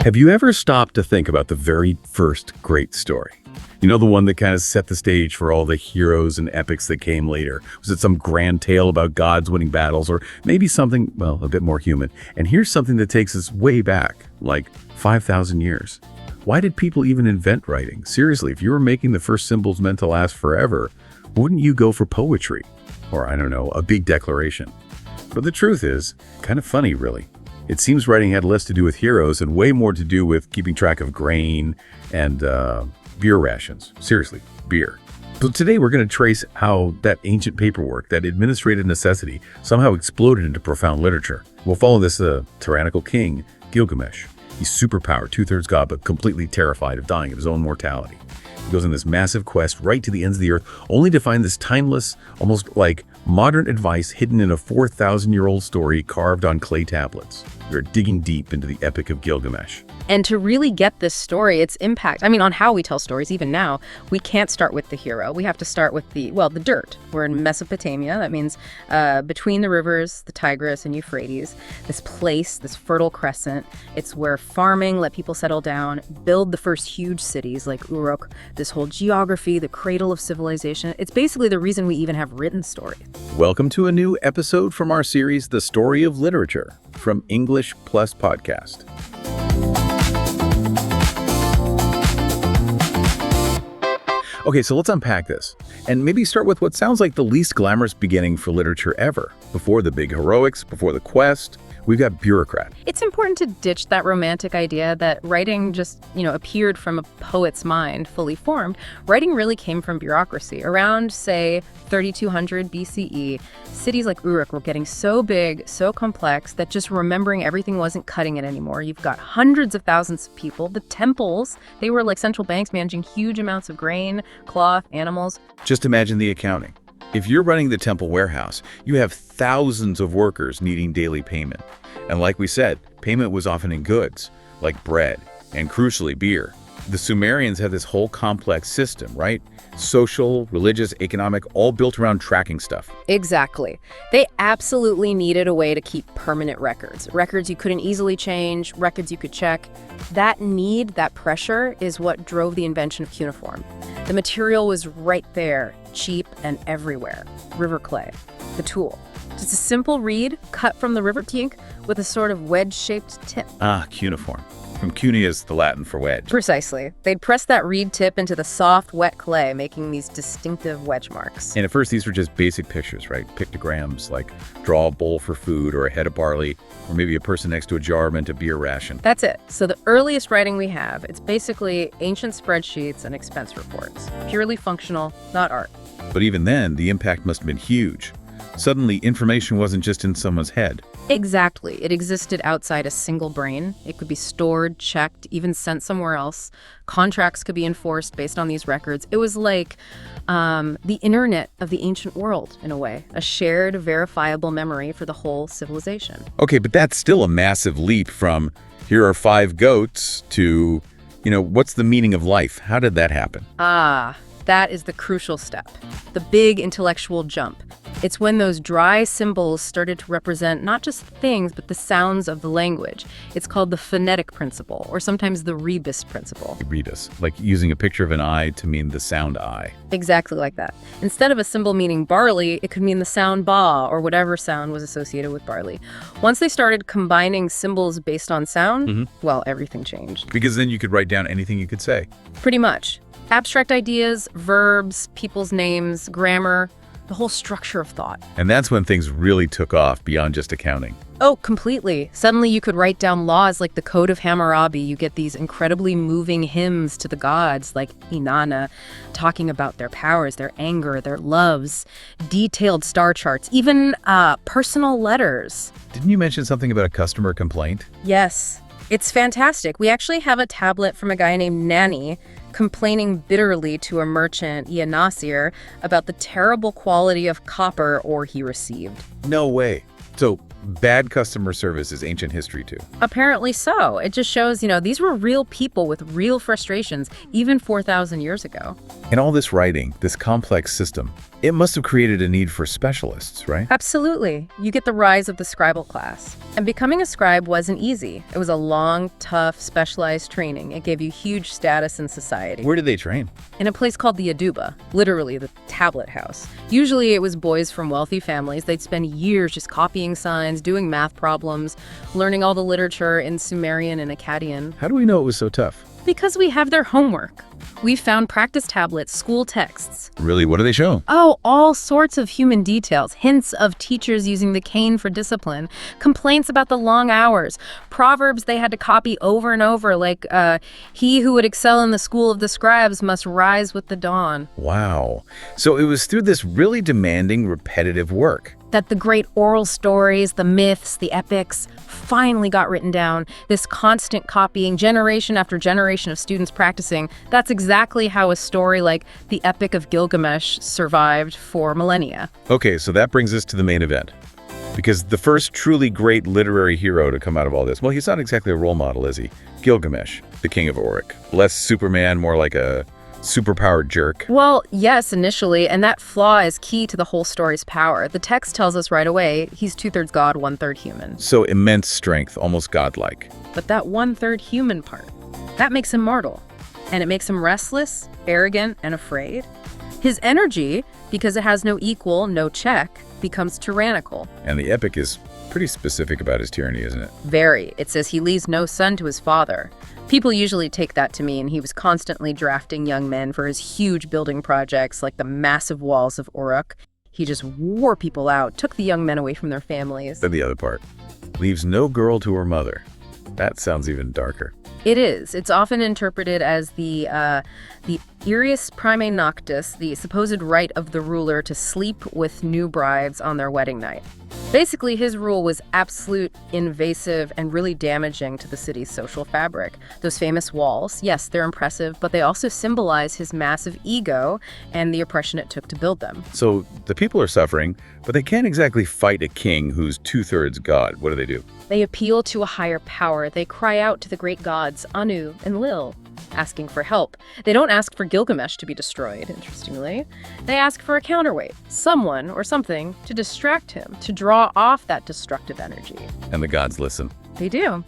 Have you ever stopped to think about the very first great story? You know, the one that kind of set the stage for all the heroes and epics that came later. Was it some grand tale about gods winning battles, or maybe something, well, a bit more human? And here's something that takes us way back, like 5,000 years. Why did people even invent writing? Seriously, if you were making the first symbols meant to last forever, wouldn't you go for poetry? Or, I don't know, a big declaration? But the truth is, kind of funny, really. It seems writing had less to do with heroes and way more to do with keeping track of grain and beer rations. Seriously, beer. So today we're going to trace how that ancient paperwork, that administrative necessity, somehow exploded into profound literature. We'll follow this tyrannical king, Gilgamesh. He's superpowered, two-thirds god, but completely terrified of dying of his own mortality. He goes on this massive quest right to the ends of the earth, only to find this timeless, almost like modern advice hidden in a 4,000-year-old story carved on clay tablets. We're digging deep into the Epic of Gilgamesh. And to really get this story, its impact, on how we tell stories, even now, we can't start with the hero. We have to start with the dirt. We're in Mesopotamia. That means between the rivers, the Tigris and Euphrates, this place, this fertile crescent. It's where farming let people settle down, build the first huge cities like Uruk, this whole geography, the cradle of civilization. It's basically the reason we even have written stories. Welcome to a new episode from our series, The Story of Literature, from English Plus Podcast. Okay, so let's unpack this, and maybe start with what sounds like the least glamorous beginning for literature ever. Before the big heroics, before the quest, we've got bureaucrat. It's important to ditch that romantic idea that writing just, appeared from a poet's mind, fully formed. Writing really came from bureaucracy. Around, say, 3200 BCE, cities like Uruk were getting so big, so complex, that just remembering everything wasn't cutting it anymore. You've got hundreds of thousands of people. The temples, they were like central banks managing huge amounts of grain, cloth, animals. Just imagine the accounting. If you're running the temple warehouse, you have thousands of workers needing daily payment. And like we said, payment was often in goods, like bread, and crucially, beer. The Sumerians had this whole complex system, right? Social, religious, economic, all built around tracking stuff. Exactly. They absolutely needed a way to keep permanent records. Records you couldn't easily change, records you could check. That need, that pressure, is what drove the invention of cuneiform. The material was right there, cheap and everywhere. River clay, the tool. Just a simple reed cut from the river tink with a sort of wedge-shaped tip. Ah, cuneiform. From cuneus, the Latin for wedge. Precisely. They'd press that reed tip into the soft, wet clay, making these distinctive wedge marks. And at first, these were just basic pictures, right? Pictograms, like draw a bowl for food or a head of barley, or maybe a person next to a jar meant a beer ration. That's it. So the earliest writing we have, it's basically ancient spreadsheets and expense reports. Purely functional, not art. But even then, the impact must have been huge. Suddenly, information wasn't just in someone's head. Exactly. It existed outside a single brain. It could be stored, checked, even sent somewhere else. Contracts could be enforced based on these records. It was like the internet of the ancient world, in a way. A shared, verifiable memory for the whole civilization. Okay, but that's still a massive leap from, here are 5 goats, to, what's the meaning of life? How did that happen? That is the crucial step. The big intellectual jump. It's when those dry symbols started to represent not just things, but the sounds of the language. It's called the phonetic principle, or sometimes the rebus principle. Rebus, like using a picture of an eye to mean the sound I. Exactly like that. Instead of a symbol meaning barley, it could mean the sound ba, or whatever sound was associated with barley. Once they started combining symbols based on sound, well, everything changed. Because then you could write down anything you could say. Pretty much. Abstract ideas, verbs, people's names, grammar, the whole structure of thought. And that's when things really took off beyond just accounting. Oh, completely. Suddenly you could write down laws like the Code of Hammurabi. You get these incredibly moving hymns to the gods like Inanna, talking about their powers, their anger, their loves, detailed star charts, even personal letters. Didn't you mention something about a customer complaint? Yes. It's fantastic. We actually have a tablet from a guy named Nani complaining bitterly to a merchant, Nasir, about the terrible quality of copper ore he received. No way. So bad customer service is ancient history too. Apparently so. It just shows, these were real people with real frustrations, even 4,000 years ago. And all this writing, this complex system, it must have created a need for specialists, right? Absolutely. You get the rise of the scribal class. And becoming a scribe wasn't easy. It was a long, tough, specialized training. It gave you huge status in society. Where did they train? In a place called the Aduba, literally the tablet house. Usually it was boys from wealthy families. They'd spend years just copying signs, doing math problems, learning all the literature in Sumerian and Akkadian. How do we know it was so tough? Because we have their homework. We found practice tablets, school texts. Really, what do they show? Oh, all sorts of human details. Hints of teachers using the cane for discipline. Complaints about the long hours. Proverbs they had to copy over and over, like, he who would excel in the school of the scribes must rise with the dawn. Wow. So it was through this really demanding, repetitive work that the great oral stories, the myths, the epics finally got written down. This constant copying, generation after generation of students practicing, that's exactly how a story like the Epic of Gilgamesh survived for millennia. Okay, so that brings us to the main event. Because the first truly great literary hero to come out of all this, well, he's not exactly a role model, is he? Gilgamesh, the king of Uruk. Less Superman, more like a superpowered jerk. Well, yes, initially, and that flaw is key to the whole story's power. The text tells us right away he's 2/3 god, 1/3 human. So immense strength, almost godlike. But that 1/3 human part, that makes him mortal. And it makes him restless, arrogant, and afraid. His energy, because it has no equal, no check, becomes tyrannical. And the epic is pretty specific about his tyranny, isn't it? Very. It says he leaves no son to his father. People usually take that to mean he was constantly drafting young men for his huge building projects like the massive walls of Uruk. He just wore people out, took the young men away from their families. Then the other part. Leaves no girl to her mother. That sounds even darker. It is. It's often interpreted as the Irius Primae Noctis, the supposed right of the ruler to sleep with new brides on their wedding night. Basically, his rule was absolute, invasive, and really damaging to the city's social fabric. Those famous walls, yes, they're impressive, but they also symbolize his massive ego and the oppression it took to build them. So the people are suffering, but they can't exactly fight a king who's 2/3 god. What do? They appeal to a higher power. They cry out to the great gods, Anu and Lil, asking for help. They don't ask for Gilgamesh to be destroyed, interestingly. They ask for a counterweight, someone or something to distract him, to draw off that destructive energy. And the gods listen. They do.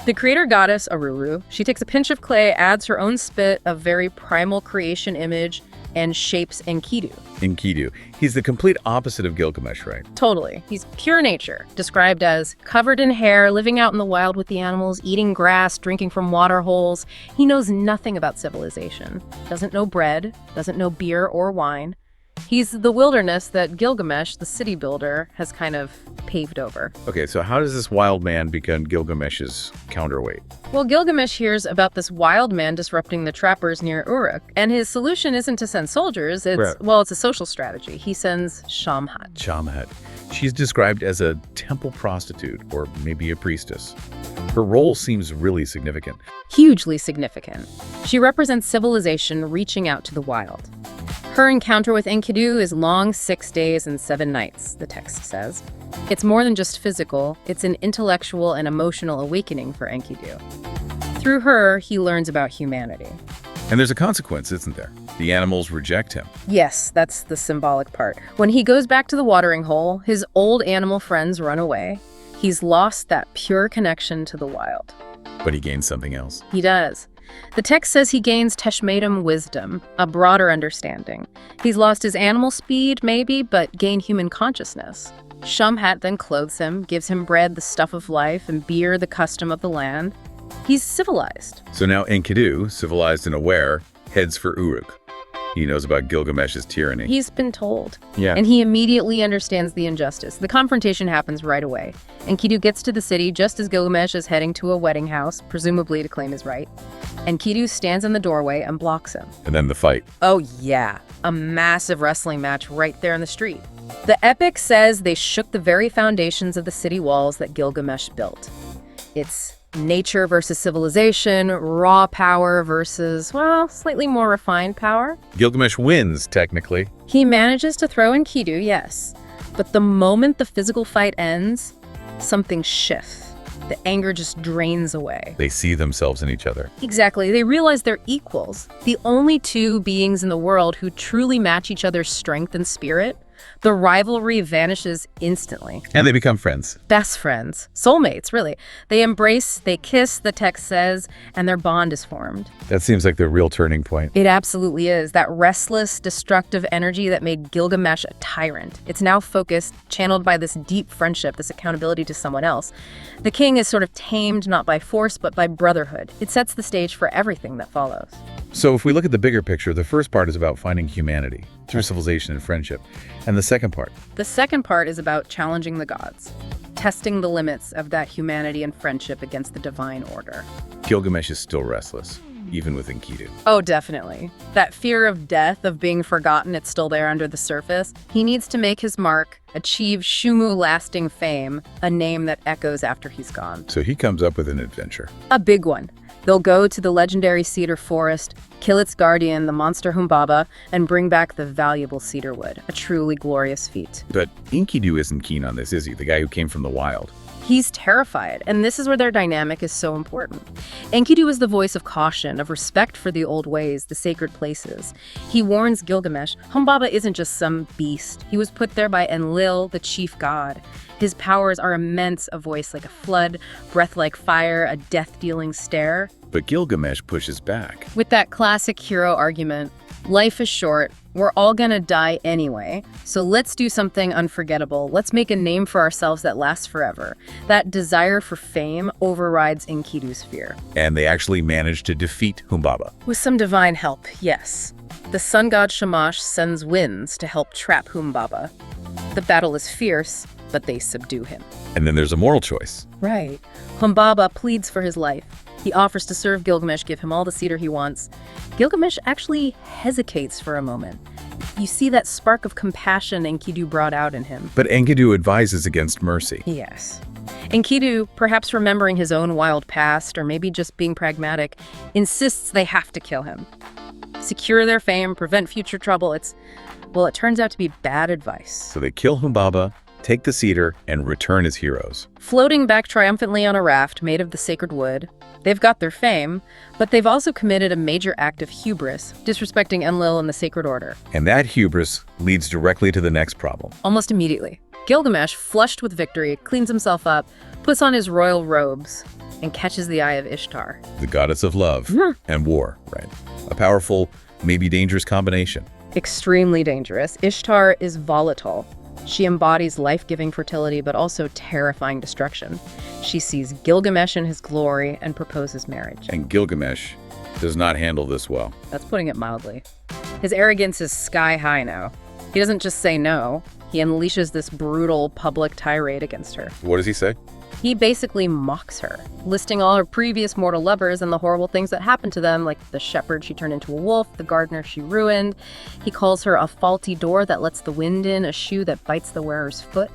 The creator goddess, Aruru, she takes a pinch of clay, adds her own spit of very primal creation image, and shapes Enkidu. Enkidu. He's the complete opposite of Gilgamesh, right? Totally. He's pure nature, described as covered in hair, living out in the wild with the animals, eating grass, drinking from water holes. He knows nothing about civilization. Doesn't know bread, doesn't know beer or wine. He's the wilderness that Gilgamesh, the city builder, has kind of paved over. Okay, so how does this wild man become Gilgamesh's counterweight? Well, Gilgamesh hears about this wild man disrupting the trappers near Uruk, and his solution isn't to send soldiers, it's a social strategy. He sends Shamhat. Shamhat. She's described as a temple prostitute, or maybe a priestess. Her role seems really significant. Hugely significant. She represents civilization reaching out to the wild. Her encounter with Enkidu is long 6 days and 7 nights, the text says. It's more than just physical, it's an intellectual and emotional awakening for Enkidu. Through her, he learns about humanity. And there's a consequence, isn't there? The animals reject him. Yes, that's the symbolic part. When he goes back to the watering hole, his old animal friends run away. He's lost that pure connection to the wild. But he gains something else. He does. The text says he gains Teshmetum wisdom, a broader understanding. He's lost his animal speed, maybe, but gained human consciousness. Shamhat then clothes him, gives him bread, the stuff of life, and beer, the custom of the land. He's civilized. So now Enkidu, civilized and aware, heads for Uruk. He knows about Gilgamesh's tyranny. He's been told. Yeah. And he immediately understands the injustice. The confrontation happens right away. Enkidu gets to the city just as Gilgamesh is heading to a wedding house, presumably to claim his right. Enkidu stands in the doorway and blocks him. And then the fight. Oh yeah, a massive wrestling match right there in the street. The epic says they shook the very foundations of the city walls that Gilgamesh built. It's nature versus civilization, raw power versus, well, slightly more refined power. Gilgamesh wins, technically. He manages to throw Enkidu, yes. But the moment the physical fight ends, something shifts. The anger just drains away. They see themselves in each other. Exactly. They realize they're equals. The only two beings in the world who truly match each other's strength and spirit. The rivalry vanishes instantly. And they become friends. Best friends. Soulmates, really. They embrace, they kiss, the text says, and their bond is formed. That seems like the real turning point. It absolutely is. That restless, destructive energy that made Gilgamesh a tyrant. It's now focused, channeled by this deep friendship, this accountability to someone else. The king is sort of tamed not by force, but by brotherhood. It sets the stage for everything that follows. So if we look at the bigger picture, the first part is about finding humanity through civilization and friendship. And the second part? The second part is about challenging the gods, testing the limits of that humanity and friendship against the divine order. Gilgamesh is still restless, even with Enkidu. Oh, definitely. That fear of death, of being forgotten, it's still there under the surface. He needs to make his mark, achieve Shumu lasting fame, a name that echoes after he's gone. So he comes up with an adventure. A big one. They'll go to the legendary cedar forest, kill its guardian, the monster Humbaba, and bring back the valuable cedar wood, a truly glorious feat. But Enkidu isn't keen on this, is he? The guy who came from the wild. He's terrified, and this is where their dynamic is so important. Enkidu is the voice of caution, of respect for the old ways, the sacred places. He warns Gilgamesh, Humbaba isn't just some beast. He was put there by Enlil, the chief god. His powers are immense, a voice like a flood, breath like fire, a death-dealing stare. But Gilgamesh pushes back. With that classic hero argument, life is short, we're all gonna die anyway, so let's do something unforgettable. Let's make a name for ourselves that lasts forever. That desire for fame overrides Enkidu's fear. And they actually manage to defeat Humbaba. With some divine help, yes. The sun god Shamash sends winds to help trap Humbaba. The battle is fierce, but they subdue him. And then there's a moral choice. Right. Humbaba pleads for his life. He offers to serve Gilgamesh, give him all the cedar he wants. Gilgamesh actually hesitates for a moment. You see that spark of compassion Enkidu brought out in him. But Enkidu advises against mercy. Yes. Enkidu, perhaps remembering his own wild past, or maybe just being pragmatic, insists they have to kill him. Secure their fame, prevent future trouble. It turns out to be bad advice. So they kill Humbaba, take the cedar, and return as heroes. Floating back triumphantly on a raft made of the sacred wood, they've got their fame, but they've also committed a major act of hubris, disrespecting Enlil and the sacred order. And that hubris leads directly to the next problem. Almost immediately, Gilgamesh, flushed with victory, cleans himself up, puts on his royal robes, and catches the eye of Ishtar. The goddess of love and war, right? A powerful, maybe dangerous combination. Extremely dangerous. Ishtar is volatile. She embodies life-giving fertility, but also terrifying destruction. She sees Gilgamesh in his glory and proposes marriage. And Gilgamesh does not handle this well. That's putting it mildly. His arrogance is sky high now. He doesn't just say no. He unleashes this brutal public tirade against her. What does he say? He basically mocks her, listing all her previous mortal lovers and the horrible things that happened to them, like the shepherd she turned into a wolf, the gardener she ruined. He calls her a faulty door that lets the wind in, a shoe that bites the wearer's foot.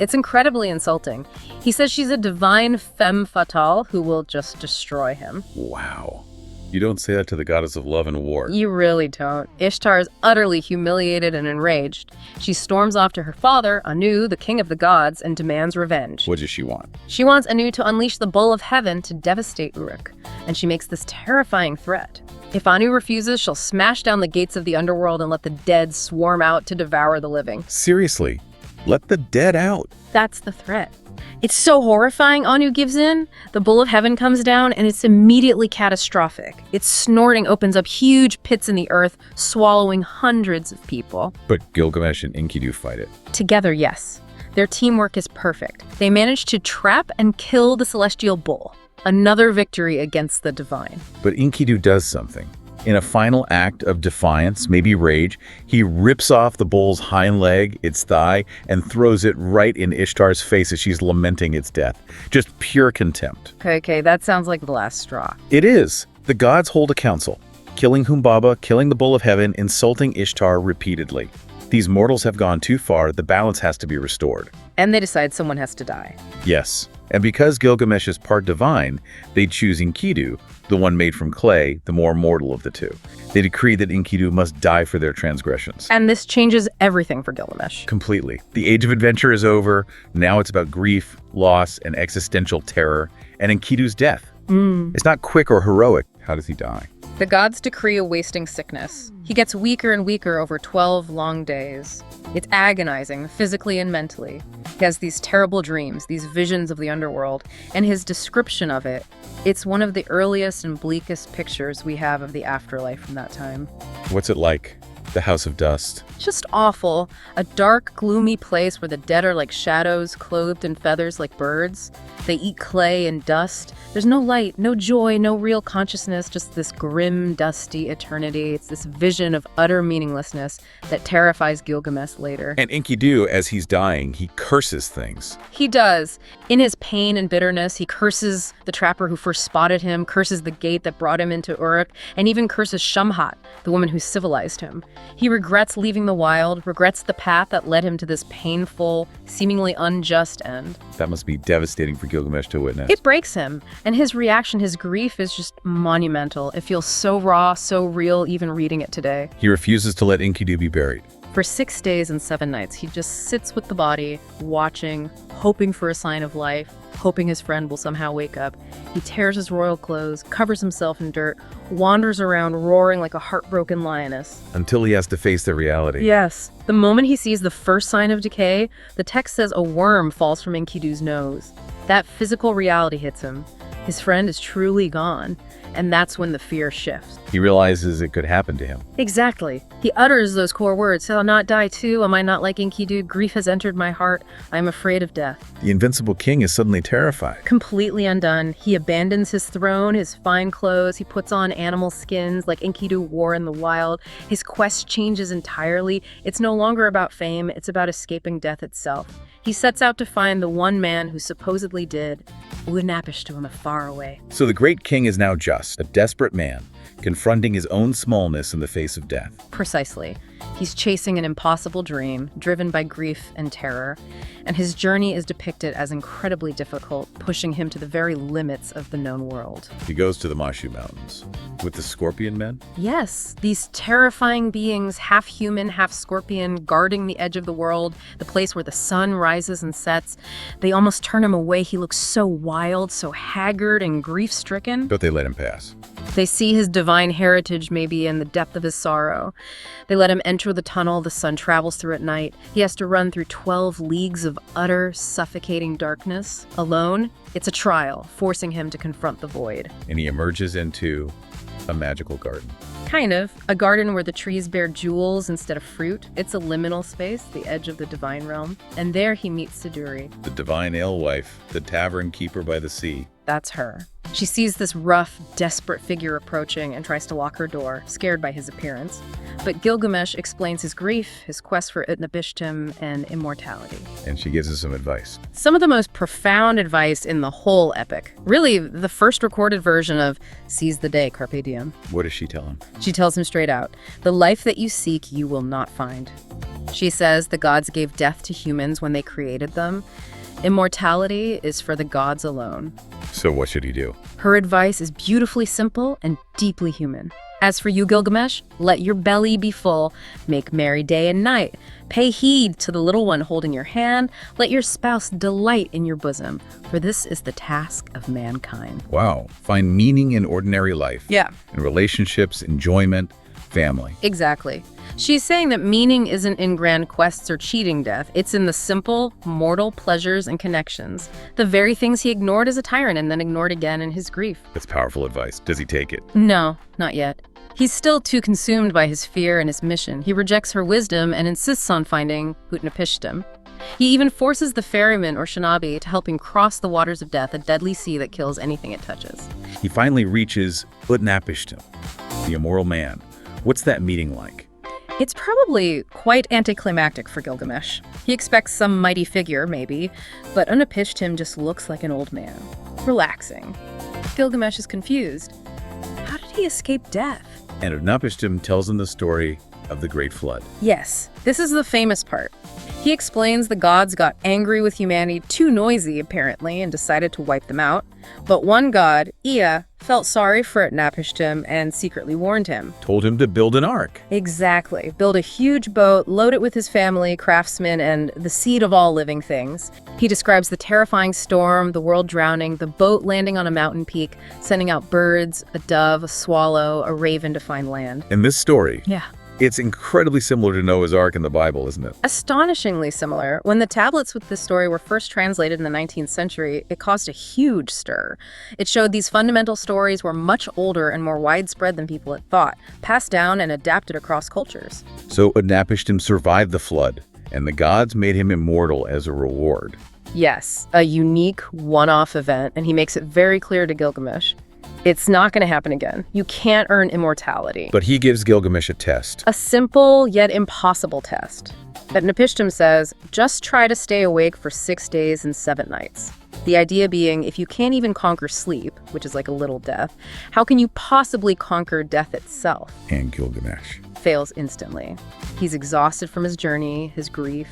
It's incredibly insulting. He says she's a divine femme fatale who will just destroy him. Wow. You don't say that to the goddess of love and war. You really don't. Ishtar is utterly humiliated and enraged. She storms off to her father, Anu, the king of the gods, and demands revenge. What does she want? She wants Anu to unleash the bull of heaven to devastate Uruk, and she makes this terrifying threat. If Anu refuses, she'll smash down the gates of the underworld and let the dead swarm out to devour the living. Seriously, let the dead out. That's the threat. It's so horrifying. Anu gives in, the bull of heaven comes down, and it's immediately catastrophic. Its snorting opens up huge pits in the earth, swallowing hundreds of people. But Gilgamesh and Enkidu fight it. Together, yes. Their teamwork is perfect. They manage to trap and kill the celestial bull. Another victory against the divine. But Enkidu does something. In a final act of defiance, maybe rage, he rips off the bull's hind leg, its thigh, and throws it right in Ishtar's face as she's lamenting its death. Just pure contempt. Okay, that sounds like the last straw. It is. The gods hold a council, killing Humbaba, killing the bull of heaven, insulting Ishtar repeatedly. These mortals have gone too far, the balance has to be restored. And they decide someone has to die. Yes, And because Gilgamesh is part divine, they choose Enkidu, the one made from clay, the more mortal of the two. They decree that Enkidu must die for their transgressions. And this changes everything for Gilgamesh. Completely. The age of adventure is over. Now it's about grief, loss, and existential terror, and Enkidu's death. It's not quick or heroic. How does he die? The gods decree a wasting sickness. He gets weaker and weaker over 12 long days. It's agonizing, physically and mentally. He has these terrible dreams, these visions of the underworld, and his description of it, it's one of the earliest and bleakest pictures we have of the afterlife from that time. What's it like? The House of Dust. Just awful. A dark, gloomy place where the dead are like shadows, clothed in feathers like birds. They eat clay and dust. There's no light, no joy, no real consciousness, just this grim, dusty eternity. It's this vision of utter meaninglessness that terrifies Gilgamesh later. And Enkidu, as he's dying, he curses things. He does. In his pain and bitterness, he curses the trapper who first spotted him, curses the gate that brought him into Uruk, and even curses Shamhat, the woman who civilized him. He regrets leaving the wild, regrets the path that led him to this painful, seemingly unjust end. That must be devastating for Gilgamesh to witness. It breaks him, and his reaction, his grief is just monumental. It feels so raw, so real, even reading it today. He refuses to let Enkidu be buried. For 6 days and 7 nights, he just sits with the body, watching, hoping for a sign of life, hoping his friend will somehow wake up. He tears his royal clothes, covers himself in dirt, wanders around roaring like a heartbroken lioness. Until he has to face the reality. Yes. The moment he sees the first sign of decay, the text says a worm falls from Enkidu's nose. That physical reality hits him. His friend is truly gone, and that's when the fear shifts. He realizes it could happen to him. Exactly. He utters those core words, "Shall I not die too? Am I not like Enkidu? Grief has entered my heart. I am afraid of death." The invincible king is suddenly terrified. Completely undone. He abandons his throne, his fine clothes. He puts on animal skins like Enkidu wore in the wild. His quest changes entirely. It's no longer about fame. It's about escaping death itself. He sets out to find the one man who supposedly did Utnapishtim far away. So the great king is now just a desperate man, confronting his own smallness in the face of death. Precisely. He's chasing an impossible dream, driven by grief and terror, and his journey is depicted as incredibly difficult, pushing him to the very limits of the known world. He goes to the Mashu Mountains with the Scorpion Men. Yes, these terrifying beings, half human, half scorpion, guarding the edge of the world, the place where the sun rises and sets. They almost turn him away. He looks so wild, so haggard and grief-stricken. But they let him pass. They see his divine heritage maybe in the depth of his sorrow. They let him enter the tunnel the sun travels through at night. He has to run through 12 leagues of utter, suffocating darkness. Alone, it's a trial, forcing him to confront the void. And he emerges into a magical garden. Kind of. A garden where the trees bear jewels instead of fruit. It's a liminal space, the edge of the divine realm. And there he meets Siduri. The divine alewife, the tavern keeper by the sea. That's her. She sees this rough, desperate figure approaching and tries to lock her door, scared by his appearance. But Gilgamesh explains his grief, his quest for Utnapishtim, and immortality. And she gives us some advice. Some of the most profound advice in the whole epic. Really, the first recorded version of Seize the Day, Carpe Diem. What does she tell him? She tells him straight out, "The life that you seek, you will not find." She says the gods gave death to humans when they created them. Immortality is for the gods alone. So what should he do? Her advice is beautifully simple and deeply human. As for you, Gilgamesh, let your belly be full, make merry day and night, pay heed to the little one holding your hand, let your spouse delight in your bosom, for this is the task of mankind. Wow. Find meaning in ordinary life. Yeah. In relationships, enjoyment, family. Exactly. She's saying that meaning isn't in grand quests or cheating death. It's in the simple, mortal pleasures and connections. The very things he ignored as a tyrant and then ignored again in his grief. That's powerful advice. Does he take it? No, not yet. He's still too consumed by his fear and his mission. He rejects her wisdom and insists on finding Utnapishtim. He even forces the ferryman or shinabi to help him cross the waters of death, a deadly sea that kills anything it touches. He finally reaches Utnapishtim, the immoral man. What's that meeting like? It's probably quite anticlimactic for Gilgamesh. He expects some mighty figure, maybe, but Utnapishtim just looks like an old man. Relaxing. Gilgamesh is confused. How did he escape death? And Utnapishtim tells him the story of the Great Flood. Yes, this is the famous part. He explains the gods got angry with humanity, too noisy apparently, and decided to wipe them out. But one god, Ea, felt sorry for Utnapishtim and secretly warned him. Told him to build an ark. Exactly. Build a huge boat, load it with his family, craftsmen, and the seed of all living things. He describes the terrifying storm, the world drowning, the boat landing on a mountain peak, sending out birds, a dove, a swallow, a raven to find land. In this story, Yeah. it's incredibly similar to Noah's Ark in the Bible, isn't it? Astonishingly similar. When the tablets with this story were first translated in the 19th century, it caused a huge stir. It showed these fundamental stories were much older and more widespread than people had thought, passed down and adapted across cultures. So Utnapishtim survived the flood, and the gods made him immortal as a reward. Yes, a unique one-off event, and he makes it very clear to Gilgamesh. It's not going to happen again. You can't earn immortality. But he gives Gilgamesh a test. A simple yet impossible test. Utnapishtim says, just try to stay awake for 6 days and 7 nights. The idea being, if you can't even conquer sleep, which is like a little death, how can you possibly conquer death itself? And Gilgamesh Fails instantly. He's exhausted from his journey, his grief.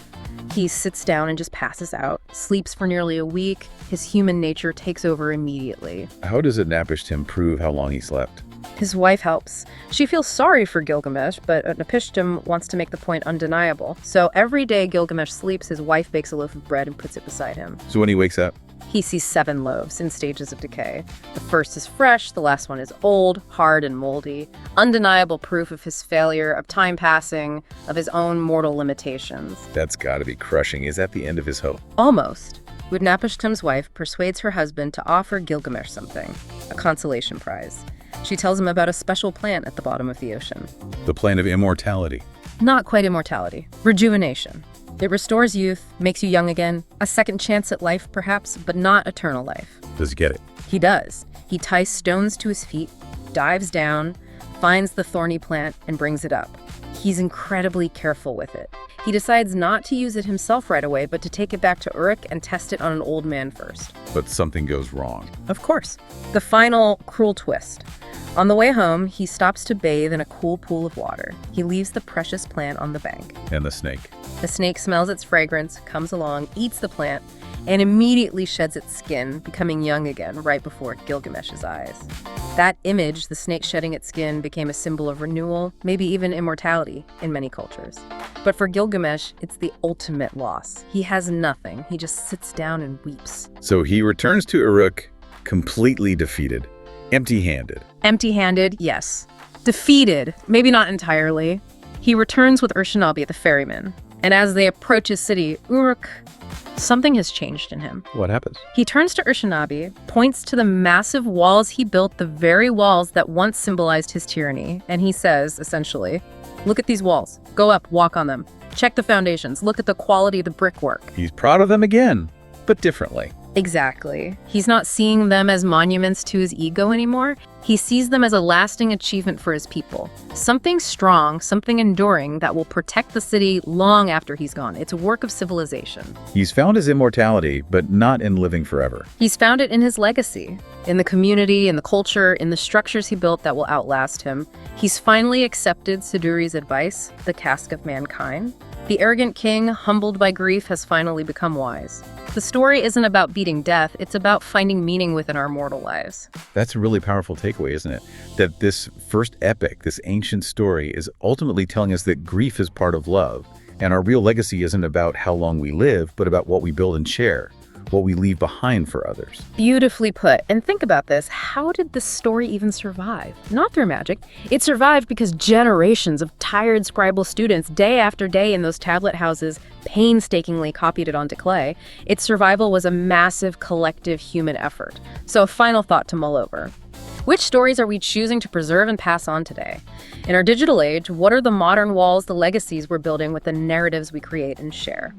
He sits down and just passes out, sleeps for nearly a week. His human nature takes over immediately. How does Utnapishtim prove how long he slept? His wife helps. She feels sorry for Gilgamesh, but Utnapishtim wants to make the point undeniable. So every day Gilgamesh sleeps, his wife bakes a loaf of bread and puts it beside him. So when he wakes up, He sees 7 loaves in stages of decay. The first is fresh, the last one is old, hard, and moldy. Undeniable proof of his failure, of time passing, of his own mortal limitations. that's gotta be crushing. Is that the end of his hope? Almost. Utnapishtim's wife persuades her husband to offer Gilgamesh something, a consolation prize. She tells him about a special plant at the bottom of the ocean. The plan of immortality. Not quite immortality, rejuvenation. It restores youth, makes you young again, a second chance at life perhaps, but not eternal life. Does he get it? He does. He ties stones to his feet, dives down, finds the thorny plant, and brings it up. He's incredibly careful with it. He decides not to use it himself right away, but to take it back to Uruk and test it on an old man first. But something goes wrong. Of course. The final cruel twist. On the way home, he stops to bathe in a cool pool of water. He leaves the precious plant on the bank. And the snake. The snake smells its fragrance, comes along, eats the plant, and immediately sheds its skin, becoming young again right before Gilgamesh's eyes. That image, the snake shedding its skin, became a symbol of renewal, maybe even immortality in many cultures. But for Gilgamesh, it's the ultimate loss. He has nothing. He just sits down and weeps. So he returns to Uruk completely defeated, empty-handed. Empty-handed, yes. Defeated, maybe not entirely. He returns with Urshanabi, the ferryman. And as they approach his city, Uruk, something has changed in him. What happens? He turns to Urshanabi, points to the massive walls he built, the very walls that once symbolized his tyranny, and he says, essentially, look at these walls. Go up, walk on them. Check the foundations. Look at the quality of the brickwork. He's proud of them again, but differently. Exactly. He's not seeing them as monuments to his ego anymore. He sees them as a lasting achievement for his people. Something strong, something enduring that will protect the city long after he's gone. It's a work of civilization. He's found his immortality, but not in living forever. He's found it in his legacy, in the community, in the culture, in the structures he built that will outlast him. He's finally accepted Siduri's advice, the cask of mankind. The arrogant king, humbled by grief, has finally become wise. The story isn't about beating death, it's about finding meaning within our mortal lives. That's a really powerful takeaway, isn't it? That this first epic, this ancient story, is ultimately telling us that grief is part of love, and our real legacy isn't about how long we live, but about what we build and share, what we leave behind for others. Beautifully put. And think about this. How did this story even survive? Not through magic. It survived because generations of tired scribal students, day after day in those tablet houses, painstakingly copied it onto clay. Its survival was a massive collective human effort. So a final thought to mull over. Which stories are we choosing to preserve and pass on today? In our digital age, what are the modern walls, the legacies we're building with the narratives we create and share?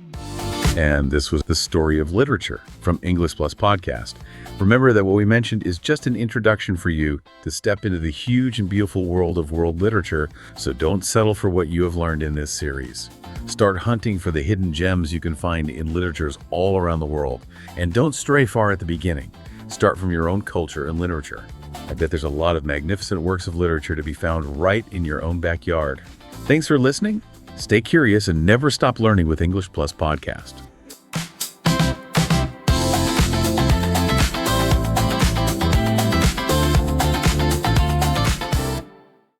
And this was the story of literature from English Plus Podcast. Remember that what we mentioned is just an introduction for you to step into the huge and beautiful world of world literature, so don't settle for what you have learned in this series. Start hunting for the hidden gems you can find in literatures all around the world, and don't stray far at the beginning. Start from your own culture and literature. I bet there's a lot of magnificent works of literature to be found right in your own backyard. Thanks for listening. Stay curious and never stop learning with English Plus Podcast.